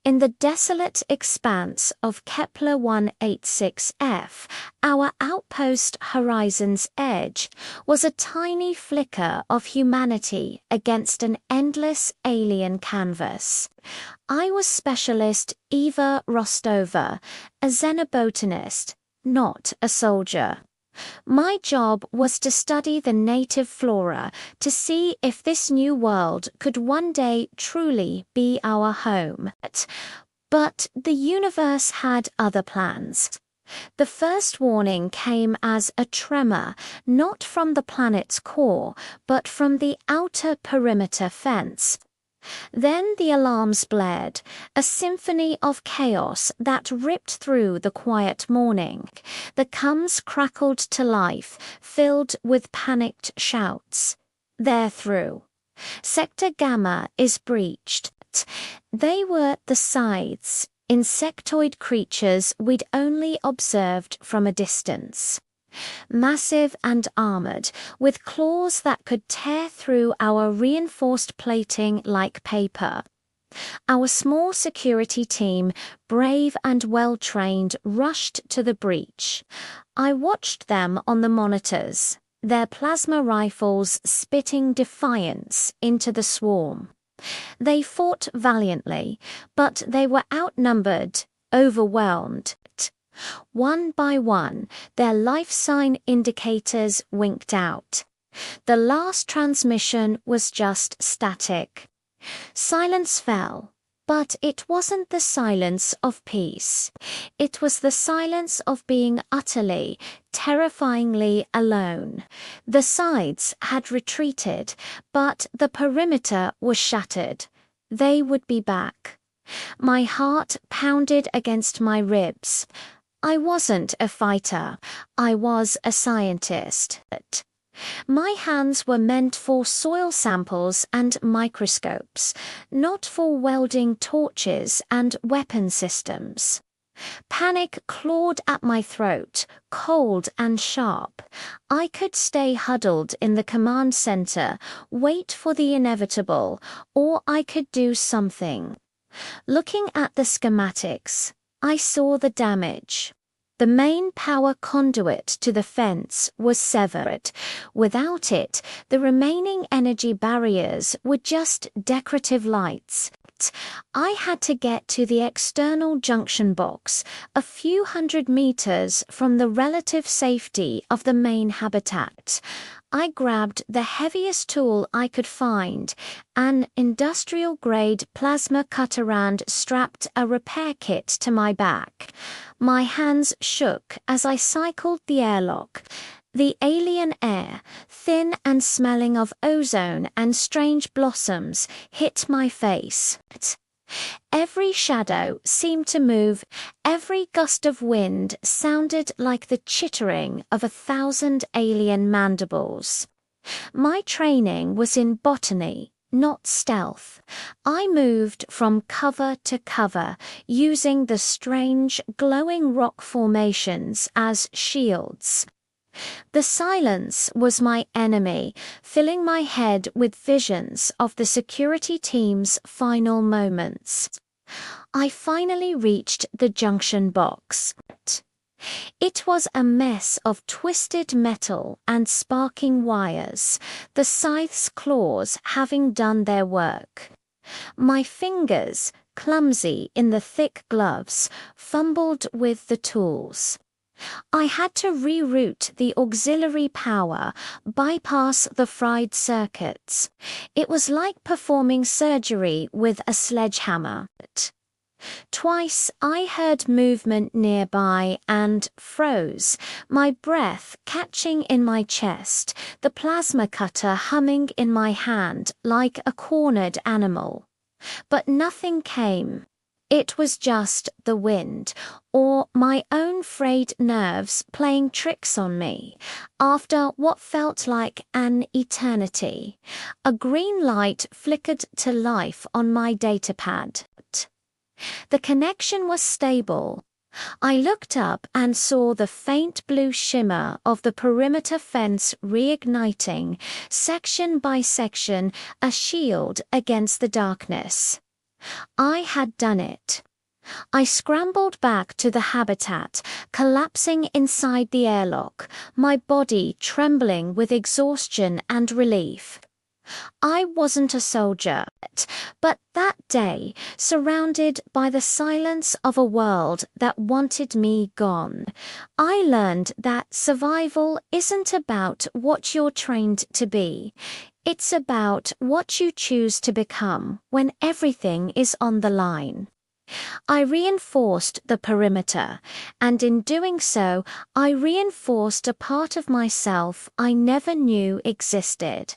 In the desolate expanse of Kepler 186f, our outpost horizon's edge was a tiny flicker of humanity against an endless alien canvas. I was Specialist Eva Rostova, a xenobotanist, not a soldier. My job was to study the native flora to see if this new world could one day truly be our home. But the universe had other plans. The first warning came as a tremor, not from the planet's core, but from the outer perimeter fence. Then the alarms blared, a symphony of chaos that ripped through the quiet morning. The coms crackled to life, filled with panicked shouts. They're through. Sector Gamma is breached. They were the scythes, insectoid creatures we'd only observed from a distance. Massive and armored, with claws that could tear through our reinforced plating like paper. Our small security team, brave and well-trained, rushed to the breach. I watched them on the monitors, their plasma rifles spitting defiance into the swarm. They fought valiantly, but they were outnumbered, overwhelmed. One by one, their life sign indicators winked out. The last transmission was just static. Silence fell, but it wasn't the silence of peace. It was the silence of being utterly, terrifyingly alone. The sides had retreated, but the perimeter was shattered. They would be back. My heart pounded against my ribs. I wasn't a fighter, I was a scientist. My hands were meant for soil samples and microscopes, not for welding torches and weapon systems. Panic clawed at my throat, cold and sharp. I could stay huddled in the command center, wait for the inevitable, or I could do something. Looking at the schematics, I saw the damage. The main power conduit to the fence was severed. Without it, the remaining energy barriers were just decorative lights. I had to get to the external junction box, a few hundred meters from the relative safety of the main habitat. I grabbed the heaviest tool I could find, an industrial-grade plasma cutter, strapped a repair kit to my back. My hands shook as I cycled the airlock. The alien air, thin and smelling of ozone and strange blossoms, hit my face. Every shadow seemed to move, every gust of wind sounded like the chittering of 1,000 alien mandibles. My training was in botany, not stealth. I moved from cover to cover, using the strange, glowing rock formations as shields. The silence was my enemy, filling my head with visions of the security team's final moments. I finally reached the junction box. It was a mess of twisted metal and sparking wires, the scythe's claws having done their work. My fingers, clumsy in the thick gloves, fumbled with the tools. I had to reroute the auxiliary power, bypass the fried circuits. It was like performing surgery with a sledgehammer. Twice I heard movement nearby and froze, my breath catching in my chest, the plasma cutter humming in my hand like a cornered animal. But nothing came. It was just the wind, or my own frayed nerves playing tricks on me. After what felt like an eternity, a green light flickered to life on my datapad. The connection was stable. I looked up and saw the faint blue shimmer of the perimeter fence reigniting, section by section, a shield against the darkness. I had done it. I scrambled back to the habitat, collapsing inside the airlock, my body trembling with exhaustion and relief. I wasn't a soldier, but that day, surrounded by the silence of a world that wanted me gone, I learned that survival isn't about what you're trained to be. It's about what you choose to become when everything is on the line. I reinforced the perimeter, and in doing so, I reinforced a part of myself I never knew existed.